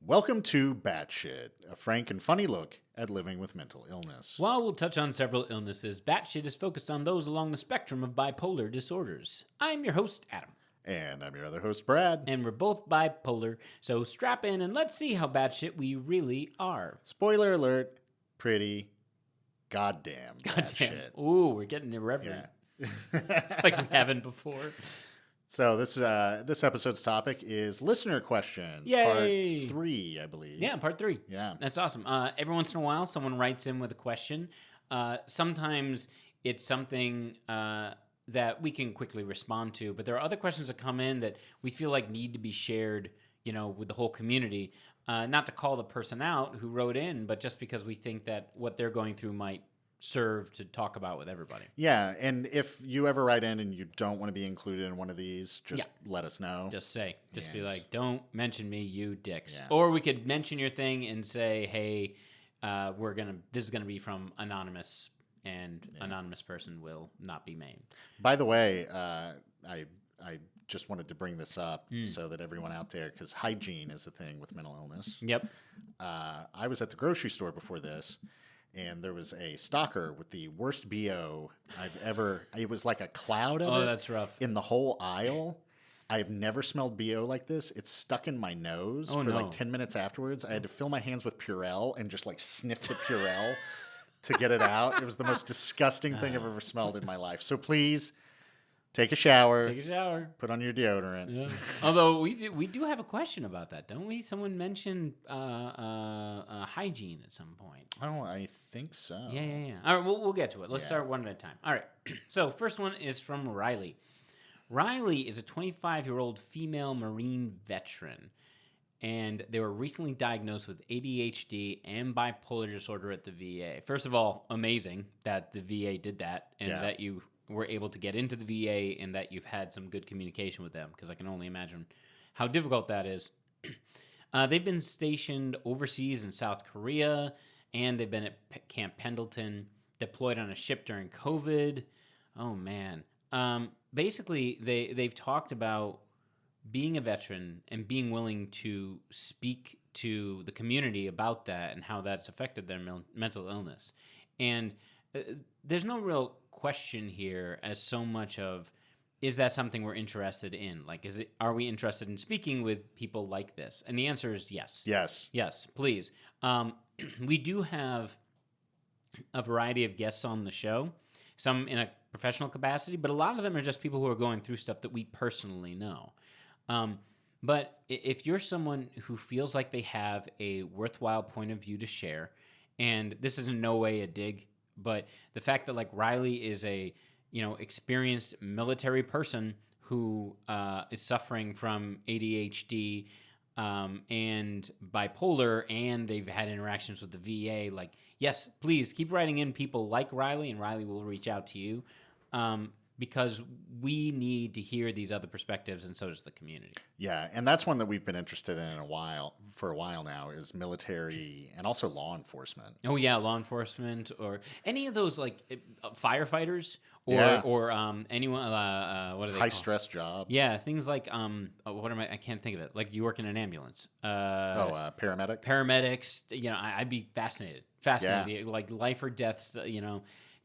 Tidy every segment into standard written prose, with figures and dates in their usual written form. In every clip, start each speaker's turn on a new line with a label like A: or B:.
A: Welcome to Batshit, a frank and funny look at living with mental illness.
B: While we'll touch on several illnesses, Batshit is focused on those along the spectrum of bipolar disorders. I'm your host, Adam.
A: And I'm your other host, Brad.
B: And we're both bipolar, so strap in and let's see how batshit we really are.
A: Spoiler alert, pretty goddamn batshit.
B: Ooh, we're getting irreverent.
A: Yeah.
B: Like we haven't before.
A: So this episode's topic is listener questions.
B: Yay!
A: Part 3, I believe.
B: Yeah, part 3.
A: Yeah.
B: That's awesome. Every once in a while, someone writes in with a question. Sometimes it's something that we can quickly respond to, but there are other questions that come in that we feel like need to be shared, with the whole community. Not to call the person out who wrote in, but just because we think that what they're going through might serve to talk about with everybody.
A: Yeah, and if you ever write in and you don't want to be included in one of these, just let us know.
B: Just be like, don't mention me, you dicks.
A: Yeah.
B: Or we could mention your thing and say, hey, this is gonna be from anonymous, and anonymous person will not be named.
A: By the way, I just wanted to bring this up so that everyone out there, because hygiene is a thing with mental illness.
B: Yep.
A: I was at the grocery store before this, and there was a stalker with the worst BO I've ever. It was like a cloud of it.
B: Oh, that's rough.
A: In the whole aisle. I've never smelled BO like this. It's stuck in my nose for like 10 minutes afterwards. I had to fill my hands with Purell and just like sniff the Purell to get it out. It was the most disgusting thing I've ever smelled in my life. So please take a shower.
B: Take a shower.
A: Put on your deodorant.
B: Yeah. Although we do have a question about that, don't we? Someone mentioned hygiene at some point.
A: Oh, I think so.
B: Yeah. All right, we'll get to it. Let's start one at a time. All right. So first one is from Riley. Riley is a 25-year-old female Marine veteran, and they were recently diagnosed with ADHD and bipolar disorder at the VA. First of all, amazing that the VA did that and that you were able to get into the VA and that you've had some good communication with them, because I can only imagine how difficult that is. They've been stationed overseas in South Korea, and they've been at Camp Pendleton, deployed on a ship during COVID. Oh, man. Basically, they've talked about being a veteran and being willing to speak to the community about that and how that's affected their mental illness. And there's no real question here as so much of, is that something we're interested in? Like, are we interested in speaking with people like this? And the answer is yes. Yes, please. We do have a variety of guests on the show, some in a professional capacity, but a lot of them are just people who are going through stuff that we personally know. But if you're someone who feels like they have a worthwhile point of view to share, and this is in no way a dig, but the fact that like Riley is a experienced military person who is suffering from ADHD and bipolar, and they've had interactions with the VA, like, yes, please keep writing in people like Riley, and Riley will reach out to you. Because we need to hear these other perspectives, and so does the community.
A: Yeah, and that's one that we've been interested in for a while now, is military and also law enforcement.
B: Oh yeah, law enforcement or any of those like firefighters or anyone what are they
A: high stress jobs.
B: Yeah, things like I can't think of it. Like you work in an ambulance.
A: Paramedic.
B: Paramedics. I'd be fascinated. Yeah. Like life or death.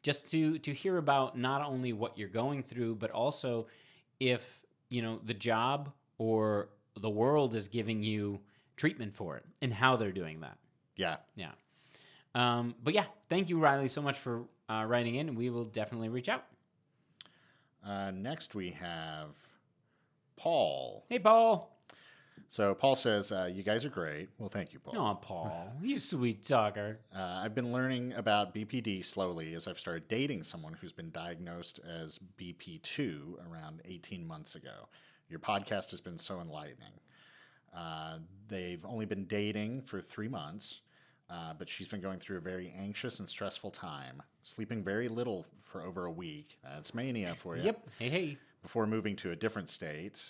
B: Just to hear about not only what you're going through, but also if, the job or the world is giving you treatment for it and how they're doing that.
A: Yeah.
B: Yeah. But yeah, thank you, Riley, so much for writing in, and we will definitely reach out.
A: Next we have Paul.
B: Hey, Paul.
A: So Paul says, you guys are great. Well, thank you, Paul.
B: Oh, Paul, you sweet talker.
A: I've been learning about BPD slowly as I've started dating someone who's been diagnosed as BP2 around 18 months ago. Your podcast has been so enlightening. They've only been dating for 3 months, but she's been going through a very anxious and stressful time, sleeping very little for over a week. That's mania for you.
B: Yep. Hey.
A: Before moving to a different state.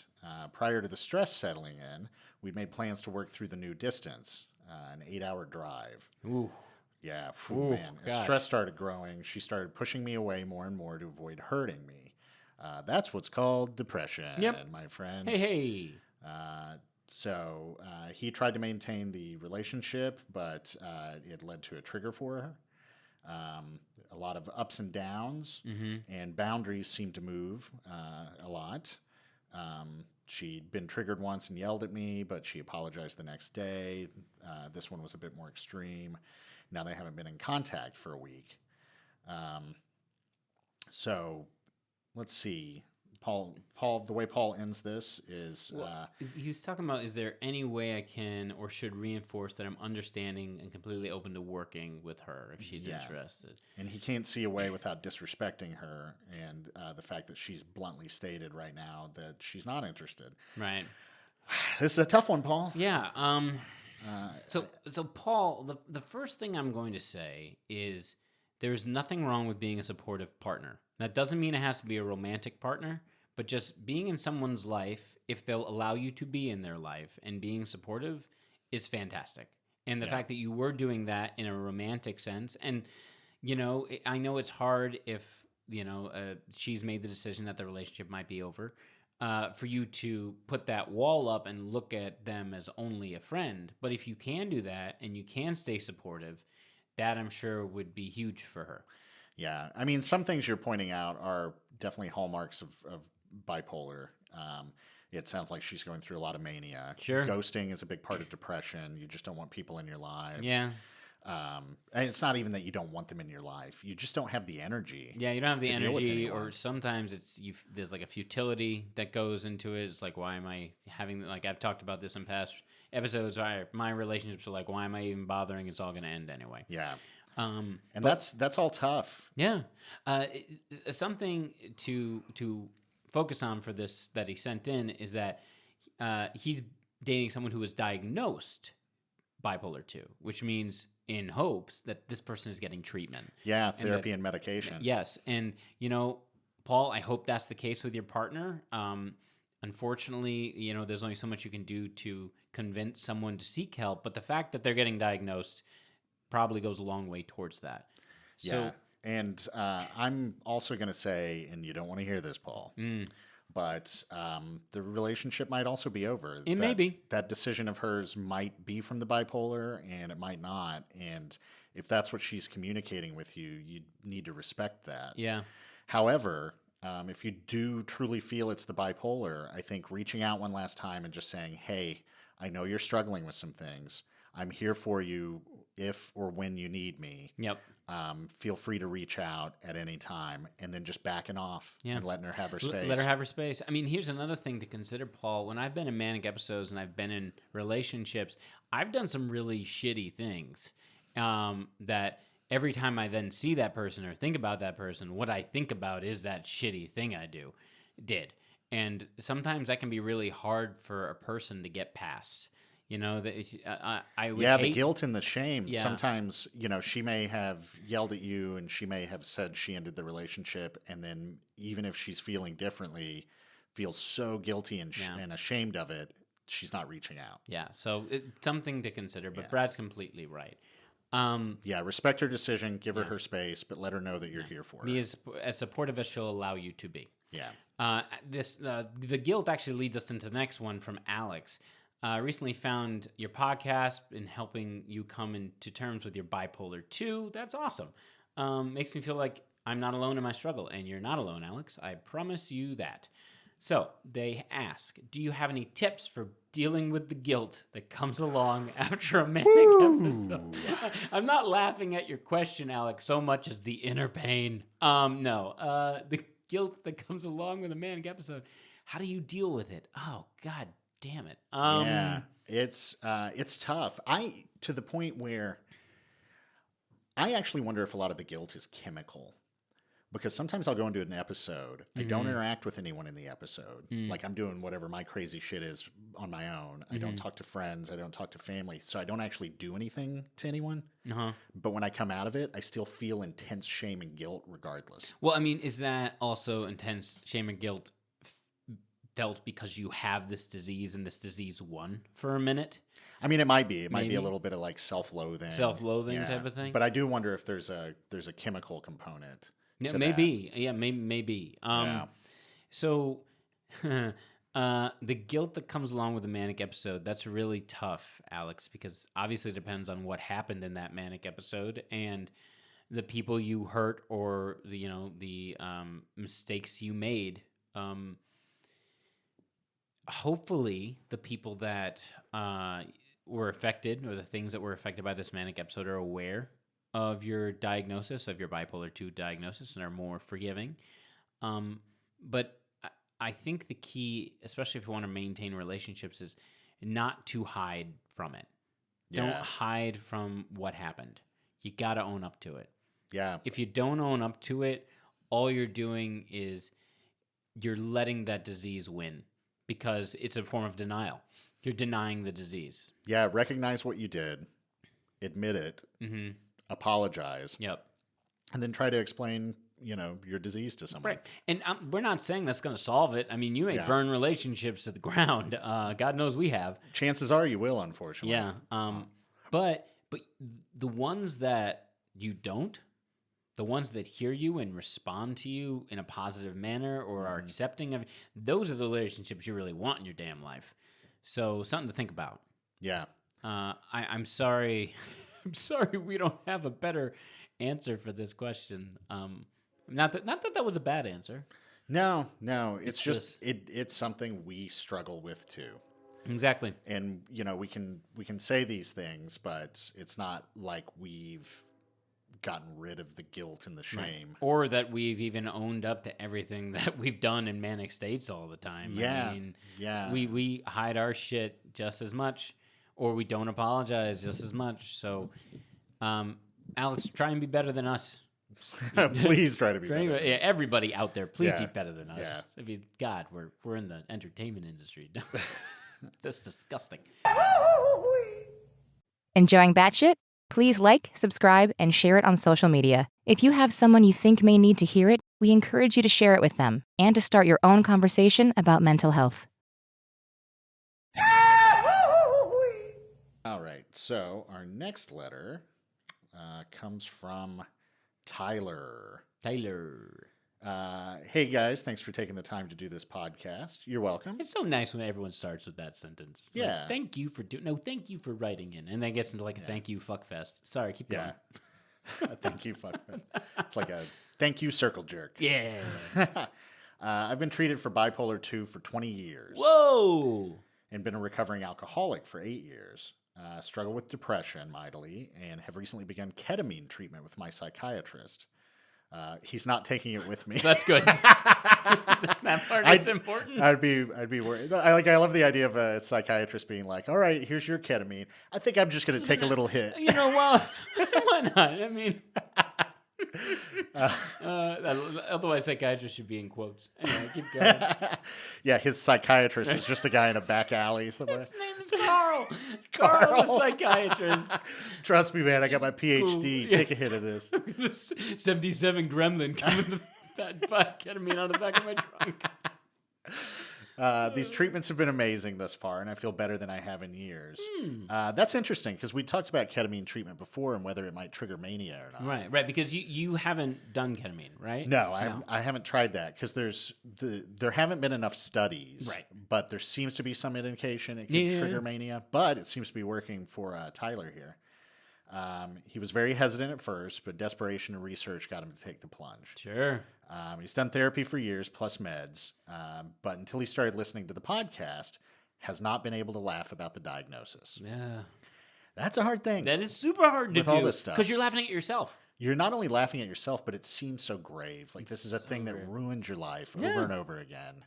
A: Prior to the stress settling in, we made plans to work through the new distance, an 8-hour drive.
B: Ooh.
A: Yeah, man.
B: Gosh.
A: As stress started growing, she started pushing me away more and more to avoid hurting me. That's what's called depression, my friend.
B: Hey.
A: So he tried to maintain the relationship, but it led to a trigger for her. A lot of ups and downs, and boundaries seemed to move a lot. She'd been triggered once and yelled at me, but she apologized the next day. This one was a bit more extreme. Now they haven't been in contact for a week. So let's see. Paul, the way Paul ends this is...
B: he was talking about, is there any way I can or should reinforce that I'm understanding and completely open to working with her if she's interested? And
A: he can't see a way without disrespecting her, and the fact that she's bluntly stated right now that she's not interested.
B: Right.
A: This is a tough one, Paul.
B: Yeah. So Paul, the first thing I'm going to say is there's nothing wrong with being a supportive partner. That doesn't mean it has to be a romantic partner, but just being in someone's life, if they'll allow you to be in their life, and being supportive is fantastic. And the fact that you were doing that in a romantic sense, and, I know it's hard if, she's made the decision that the relationship might be over, for you to put that wall up and look at them as only a friend. But if you can do that and you can stay supportive, that I'm sure would be huge for her.
A: Yeah. I mean, some things you're pointing out are definitely hallmarks of bipolar. It sounds like she's going through a lot of mania.
B: Sure.
A: Ghosting is a big part of depression. You just don't want people in your lives.
B: Yeah.
A: And it's not even that you don't want them in your life. You just don't have the energy.
B: Yeah, you don't have the energy, or sometimes there's like a futility that goes into it. It's like, why am I having, like I've talked about this in past episodes, my relationships are like, why am I even bothering? It's all going to end anyway.
A: Yeah. That's all tough.
B: Yeah. Something to focus on for this that he sent in is that he's dating someone who was diagnosed bipolar 2, which means in hopes that this person is getting treatment.
A: Yeah, therapy and medication.
B: Yes. And, Paul, I hope that's the case with your partner. Unfortunately, there's only so much you can do to convince someone to seek help, but the fact that they're getting diagnosed probably goes a long way towards that.
A: Yeah, and I'm also going to say, and you don't want to hear this, Paul, but the relationship might also be over.
B: It may be.
A: That decision of hers might be from the bipolar, and it might not. And if that's what she's communicating with you, you need to respect that.
B: Yeah.
A: However, if you do truly feel it's the bipolar, I think reaching out one last time and just saying, hey, I know you're struggling with some things. I'm here for you if or when you need me.
B: Yep.
A: Feel free to reach out at any time, and then just backing off and letting her have her space.
B: Let her have her space. I mean, here's another thing to consider, Paul. When I've been in manic episodes and I've been in relationships, I've done some really shitty things that every time I then see that person or think about that person, what I think about is that shitty thing I did. And sometimes that can be really hard for a person to get past. I would
A: the guilt and the shame. Yeah. Sometimes, she may have yelled at you and she may have said she ended the relationship. And then even if she's feeling differently, feels so guilty and ashamed of it, she's not reaching out.
B: Yeah. So it's something to consider, but Brad's completely right.
A: Respect her decision, give her space, but let her know that you're here for her.
B: Be as supportive as she'll allow you to be.
A: Yeah.
B: The guilt actually leads us into the next one from Alex. Recently found your podcast in helping you come into terms with your bipolar 2. That's awesome. Makes me feel like I'm not alone in my struggle, and you're not alone, Alex. I promise you that. So they ask, do you have any tips for dealing with the guilt that comes along after a manic episode? I'm not laughing at your question, Alex, so much as the inner pain. No, the guilt that comes along with a manic episode. How do you deal with it? Oh, God damn it.
A: It's tough. To the point where I actually wonder if a lot of the guilt is chemical. Because sometimes I'll go into an episode. I don't interact with anyone in the episode. Like I'm doing whatever my crazy shit is on my own. I don't talk to friends. I don't talk to family. So I don't actually do anything to anyone. But when I come out of it, I still feel intense shame and guilt regardless.
B: Well, I mean, is that also intense shame and guilt felt because you have this disease and this disease won for a minute?
A: I mean, it might be. It might be a little bit of like self-loathing.
B: Self-loathing type of thing?
A: But I do wonder if there's a chemical component.
B: Yeah, maybe. Yeah, maybe. So The guilt that comes along with a manic episode, that's really tough, Alex, because obviously it depends on what happened in that manic episode and the people you hurt or the mistakes you made. Hopefully the people that were affected or the things that were affected by this manic episode are aware of your diagnosis, of your bipolar 2 diagnosis, and are more forgiving. But I think the key, especially if you want to maintain relationships, is not to hide from it.
A: Yeah.
B: Don't hide from what happened. You got to own up to it.
A: Yeah.
B: If you don't own up to it, all you're doing is you're letting that disease win because it's a form of denial. You're denying the disease.
A: Yeah. Recognize what you did, admit it, apologize.
B: Yep.
A: And then try to explain, your disease to someone.
B: Right. And we're not saying that's going to solve it. I mean, you may burn relationships to the ground. God knows we have.
A: Chances are you will, unfortunately.
B: Yeah. But the ones that you don't, the ones that hear you and respond to you in a positive manner or are accepting of, those are the relationships you really want in your damn life. So something to think about.
A: Yeah.
B: I'm sorry. I'm sorry we don't have a better answer for this question. Not that was a bad answer.
A: No. It's just it's something we struggle with too.
B: Exactly.
A: And we can say these things, but it's not like we've gotten rid of the guilt and the shame.
B: Right. Or that we've even owned up to everything that we've done in manic states all the time.
A: Yeah.
B: I mean,
A: yeah.
B: We hide our shit just as much, or we don't apologize just as much. So, Alex, try and be better than us.
A: Please try to be better.
B: Yeah, everybody out there, please be better than us.
A: Yeah.
B: I mean, God, we're in the entertainment industry. That's disgusting.
C: Enjoying Batshit? Please like, subscribe, and share it on social media. If you have someone you think may need to hear it, we encourage you to share it with them and to start your own conversation about mental health.
A: All right. So our next letter comes from Tyler. Hey guys, thanks for taking the time to do this podcast. You're welcome.
B: It's so nice when everyone starts with that sentence.
A: Yeah.
B: Like, thank you for writing in. And then gets into like a thank you fuckfest. Sorry, keep going.
A: Thank you fuckfest. It's like a thank you circle jerk.
B: Yeah.
A: I've been treated for bipolar 2 for 20 years.
B: Whoa.
A: And been a recovering alcoholic for 8 years. Struggle with depression mightily and have recently begun ketamine treatment with my psychiatrist. He's not taking it with me.
B: That's good. That part is important.
A: I'd be worried. I love the idea of a psychiatrist being like, "All right, here's your ketamine. I think I'm just going to take a little hit."
B: Well, why not? I mean, otherwise psychiatrist should be in quotes. Anyway, keep going.
A: Yeah, his psychiatrist is just a guy in a back alley somewhere.
B: His name is Carl. Carl, the psychiatrist.
A: Trust me, man. I got my PhD.
B: Cool.
A: Take a hit of this.
B: 77 Gremlin coming with the ketamine on the back of my trunk.
A: These treatments have been amazing thus far, and I feel better than I have in years. That's interesting because we talked about ketamine treatment before and whether it might trigger mania or not.
B: Right. Because you haven't done ketamine, right?
A: No, I haven't tried that because there haven't been enough studies.
B: Right.
A: But there seems to be some indication it could trigger mania. But it seems to be working for Tyler here. He was very hesitant at first, but desperation and research got him to take the plunge.
B: Sure.
A: He's done therapy for years plus meds, but until he started listening to the podcast, has not been able to laugh about the diagnosis.
B: Yeah.
A: That's a hard thing.
B: That is super hard to
A: with
B: do.
A: all this stuff.
B: Because you're laughing at yourself.
A: You're not only laughing at yourself, but it seems so grave. Like this is a thing that ruined your life over and over again.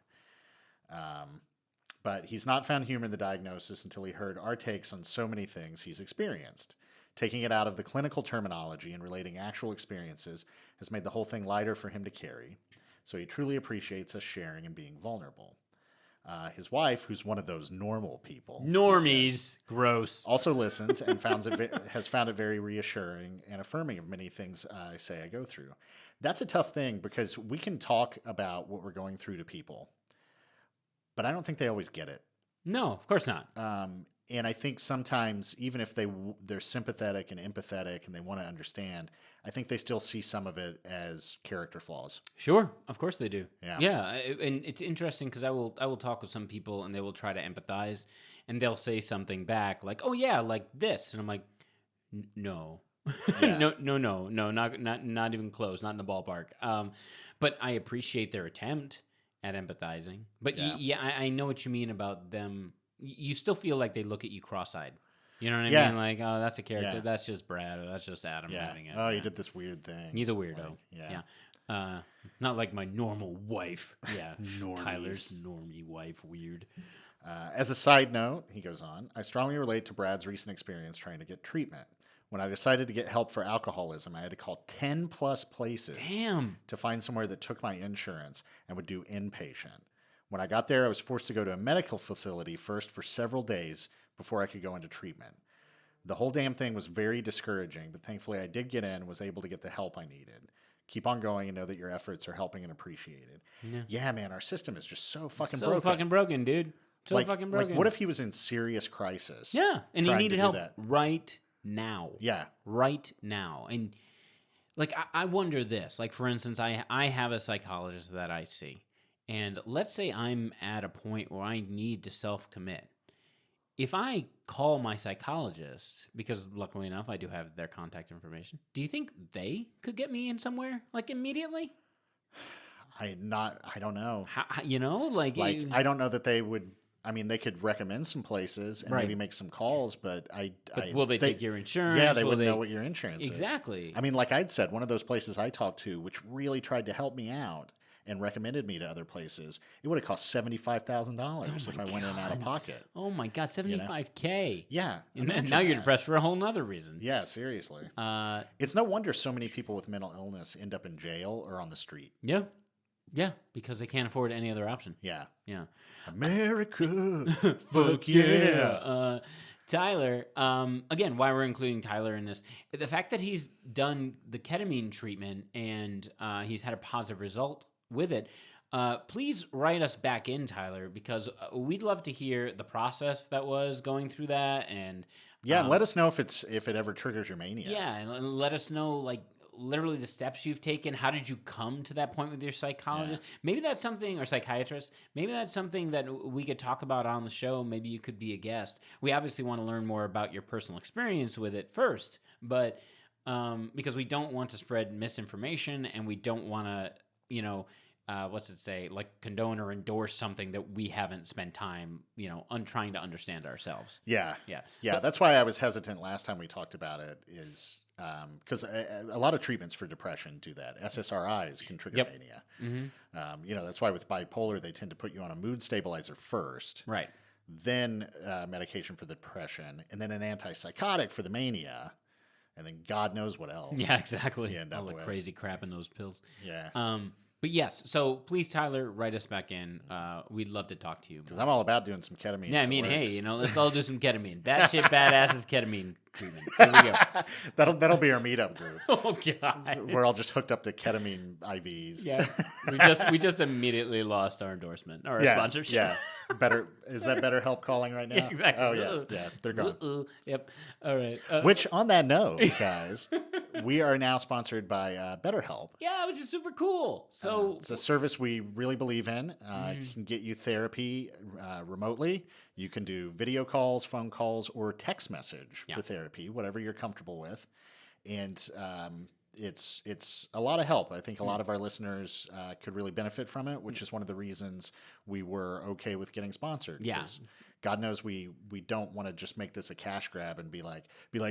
A: But he's not found humor in the diagnosis until he heard our takes on so many things he's experienced. Taking it out of the clinical terminology and relating actual experiences has made the whole thing lighter for him to carry. So he truly appreciates us sharing and being vulnerable. His wife, who's one of those normal people.
B: Normies. Gross.
A: Also listens and has found it very reassuring and affirming of many things I say I go through. That's a tough thing because we can talk about what we're going through to people, but I don't think they always get it.
B: No, of course not.
A: And I think sometimes, even if they're sympathetic and empathetic and they want to understand, I think they still see some of it as character flaws.
B: Sure, of course they do.
A: Yeah.
B: And it's interesting because I will talk with some people and they will try to empathize, and they'll say something back like, "Oh yeah, like this," and I'm like, "No."
A: Yeah.
B: no, not even close, not in the ballpark. But I appreciate their attempt at empathizing. But I know what you mean about them. You still feel like they look at you cross-eyed. You know what I mean? Like, oh, that's a character.
A: Yeah.
B: That's just Brad, or that's just Adam having it.
A: Oh, he did this weird thing.
B: He's a weirdo.
A: Like,
B: yeah. Not like my normal wife. Yeah.
A: Normies.
B: Tyler's normie wife. Weird.
A: As a side note, he goes on, I strongly relate to Brad's recent experience trying to get treatment. When I decided to get help for alcoholism, I had to call 10 plus places to find somewhere that took my insurance and would do inpatient. When I got there, I was forced to go to a medical facility first for several days before I could go into treatment. The whole damn thing was very discouraging, but thankfully I did get in and was able to get the help I needed. Keep on going and know that your efforts are helping and appreciated. Yeah, man, our system is just so fucking broken.
B: So fucking broken, dude. So fucking broken.
A: Like, what if he was in serious crisis?
B: Yeah, and he needed help
A: that?
B: right now.
A: Yeah.
B: Right now. And, like, I wonder this. Like, for instance, I have a psychologist that I see. And let's say I'm at a point where I need to self-commit. If I call my psychologist, because luckily enough I do have their contact information, do you think they could get me in somewhere, like, immediately?
A: I don't know.
B: How, you know, like
A: I don't know that they would. I mean, they could recommend some places and maybe make some calls, but
B: will they take your insurance?
A: Yeah, they wouldn't know what your insurance is.
B: Exactly.
A: I mean, like I'd said, one of those places I talked to, which really tried to help me out and recommended me to other places, it would have cost $75,000 if I went in out of pocket.
B: Oh my God, $75K.
A: Yeah.
B: And now you're depressed for a whole nother reason.
A: Yeah, seriously. It's no wonder so many people with mental illness end up in jail or on the street.
B: Yeah. Yeah, because they can't afford any other option.
A: Yeah.
B: Yeah.
A: America. Fuck yeah.
B: Tyler, again, why we're including Tyler in this, the fact that he's done the ketamine treatment and he's had a positive result with it, please write us back in, Tyler, because we'd love to hear the process that was going through that. And
A: and let us know if it ever triggers your mania.
B: Yeah, and let us know, like, literally the steps you've taken. How did you come to that point with your psychologist? Yeah. Maybe that's something, or psychiatrist, maybe that's something that we could talk about on the show. Maybe you could be a guest. We obviously want to learn more about your personal experience with it first, but because we don't want to spread misinformation and we don't want to, what's it say, like condone or endorse something that we haven't spent time, trying to understand ourselves.
A: Yeah.
B: Yeah.
A: Yeah. That's why I was hesitant last time we talked about it is, because a lot of treatments for depression do that. SSRIs can trigger mania. Mm-hmm. That's why with bipolar, they tend to put you on a mood stabilizer first.
B: Right.
A: Then medication for the depression, and then an antipsychotic for the mania, and then God knows what else.
B: Yeah, exactly.
A: All
B: the crazy crap in those pills.
A: Yeah.
B: But yes, so please, Tyler, write us back in. We'd love to talk to you.
A: Because I'm all about doing some ketamine.
B: Yeah, I mean, hey, let's all do some ketamine. Batshit Badasses ketamine treatment. Here we go.
A: That'll be our meetup group.
B: Oh God,
A: we're all just hooked up to ketamine IVs.
B: Yeah, we just immediately lost our endorsement or our sponsorship.
A: Yeah, is that BetterHelp calling right now?
B: Yeah, exactly.
A: Oh yeah, they're gone.
B: Yep. All right.
A: Which, on that note, guys, we are now sponsored by BetterHelp.
B: Yeah, which is super cool. So
A: it's a service we really believe in. It can get you therapy remotely. You can do video calls, phone calls, or text message for therapy, whatever you're comfortable with. And it's a lot of help. I think a lot of our listeners could really benefit from it, which is one of the reasons we were okay with getting sponsored.
B: Yeah.
A: God knows we don't want to just make this a cash grab and be like,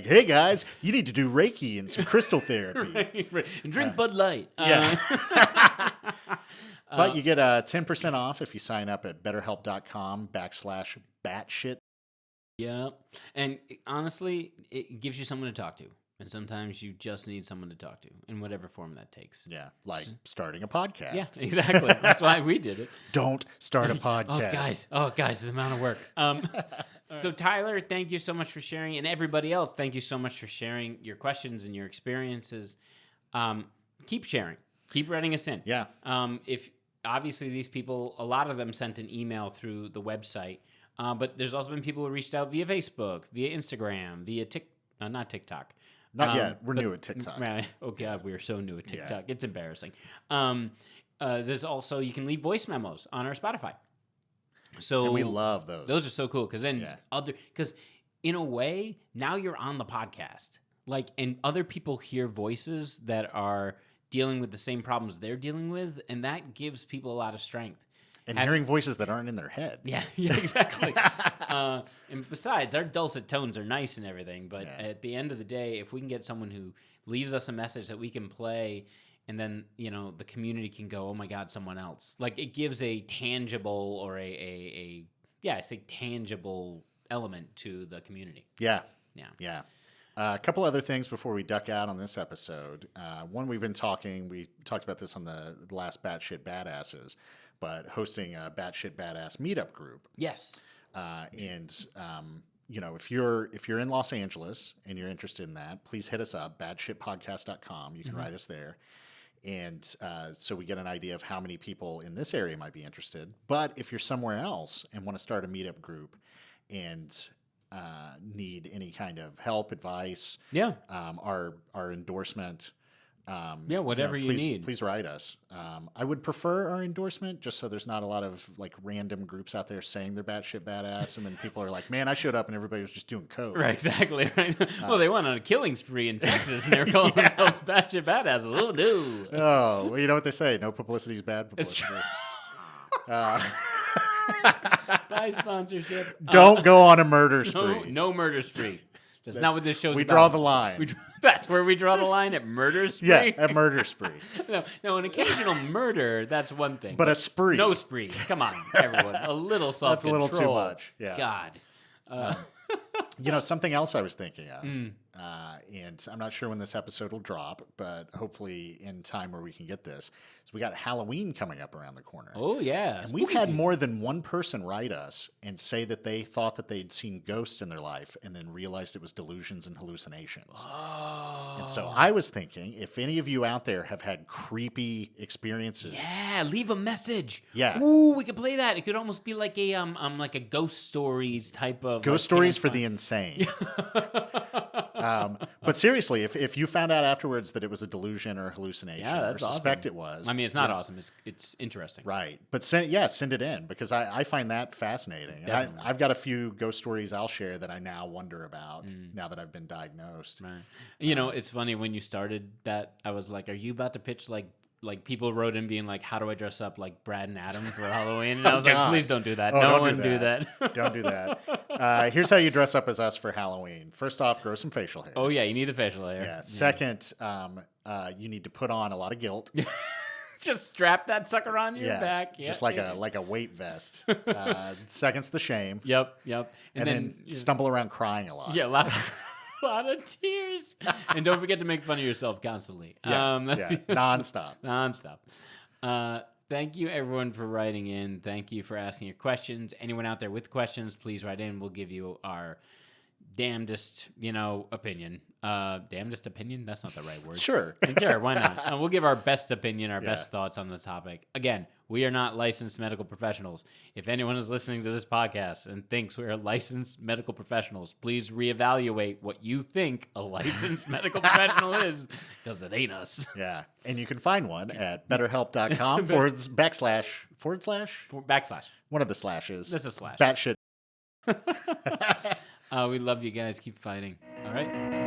A: hey guys, you need to do Reiki and some crystal therapy.
B: Right. And drink Bud Light.
A: Yeah. But you get 10% off if you sign up at betterhelp.com/batshit.
B: Yeah. And honestly, it gives you someone to talk to. And sometimes you just need someone to talk to in whatever form that takes.
A: Yeah, like starting a podcast.
B: Yeah, exactly. That's why we did it.
A: Don't start a podcast.
B: Oh, guys, the amount of work. So, Tyler, thank you so much for sharing. And everybody else, thank you so much for sharing your questions and your experiences. Keep sharing. Keep writing us in.
A: Yeah.
B: If obviously these people, a lot of them sent an email through the website. But there's also been people who reached out via Facebook, via Instagram, via not TikTok.
A: Not yet. We're new at TikTok.
B: Right. Oh God, we are so new at TikTok. It's embarrassing. There's also, you can leave voice memos on our Spotify. So
A: and we love those.
B: Those are so cool because then because in a way now you're on the podcast, like, and other people hear voices that are dealing with the same problems they're dealing with, and that gives people a lot of strength.
A: And hearing voices that aren't in their head.
B: Yeah, exactly. And besides, our dulcet tones are nice and everything, but at the end of the day, if we can get someone who leaves us a message that we can play, and then, the community can go, oh my God, someone else. Like, it gives a tangible or I say tangible element to the community.
A: Yeah. A couple other things before we duck out on this episode. One, we talked about this on the last Batshit Badasses, but hosting a Batshit Badass meetup group.
B: Yes.
A: If you're in Los Angeles and you're interested in that, please hit us up, badshitpodcast.com. You can write us there. And so we get an idea of how many people in this area might be interested. But if you're somewhere else and want to start a meetup group and need any kind of help, advice, our endorsement,
B: whatever you need,
A: please write us. I would prefer our endorsement just so there's not a lot of like random groups out there saying they're batshit badass, and then people are like, "Man, I showed up and everybody was just doing coke."
B: Right, exactly. Right. Well, they went on a killing spree in Texas, and they were calling themselves batshit badasses. Oh no!
A: Oh, well, you know what they say: no publicity is bad publicity.
B: Buy sponsorship.
A: Don't go on a murder spree.
B: No murder spree. That's not what this show's about.
A: We draw the line.
B: That's where we draw the line, at murder spree?
A: Yeah, at murder spree.
B: No, an occasional murder, that's one thing.
A: But a spree.
B: No sprees. Come on, everyone. A little self-control.
A: That's a little too much. Yeah.
B: God.
A: Something else I was thinking of, and I'm not sure when this episode will drop, but hopefully in time where we can get this. So we got Halloween coming up around the corner.
B: Oh, yeah.
A: And we've had more than one person write us and say that they thought that they'd seen ghosts in their life and then realized it was delusions and hallucinations.
B: Oh.
A: And so I was thinking, if any of you out there have had creepy experiences.
B: Yeah, leave a message.
A: Yeah.
B: Ooh, we could play that. It could almost be like a ghost stories type of.
A: Ghost stories for the insane. But seriously, if you found out afterwards that it was a delusion or a hallucination, or suspect
B: awesome.
A: it was.
B: I mean, it's not awesome. It's interesting.
A: Right. But send it in, because I find that fascinating. I've got a few ghost stories I'll share that I now wonder about now that I've been diagnosed.
B: Right. It's funny, when you started that, I was like, are you about to pitch like people wrote in being like, how do I dress up like Brad and Adam for Halloween? And I was like, please don't do that. No one do that.
A: Don't do that. Here's how you dress up as us for Halloween. First off, grow some facial hair.
B: Oh, yeah. You need the facial hair.
A: Yeah. Second, you need to put on a lot of guilt.
B: Just strap that sucker on your back.
A: Just like a weight vest. Second's the shame.
B: Yep.
A: And then stumble around crying a lot.
B: Yeah, a lot of tears. And don't forget to make fun of yourself constantly.
A: Nonstop.
B: Thank you, everyone, for writing in. Thank you for asking your questions. Anyone out there with questions, please write in. We'll give you our damnedest, opinion. Damnedest opinion? That's not the right word.
A: Sure.
B: Sure, why not? We'll give our best opinion, our best thoughts on the topic. Again, we are not licensed medical professionals. If anyone is listening to this podcast and thinks we are licensed medical professionals, please reevaluate what you think a licensed medical professional is, because it ain't us.
A: Yeah. And you can find one at betterhelp.com // one of the slashes.
B: That's a slash.
A: Batshit.
B: We love you guys. Keep fighting. All right.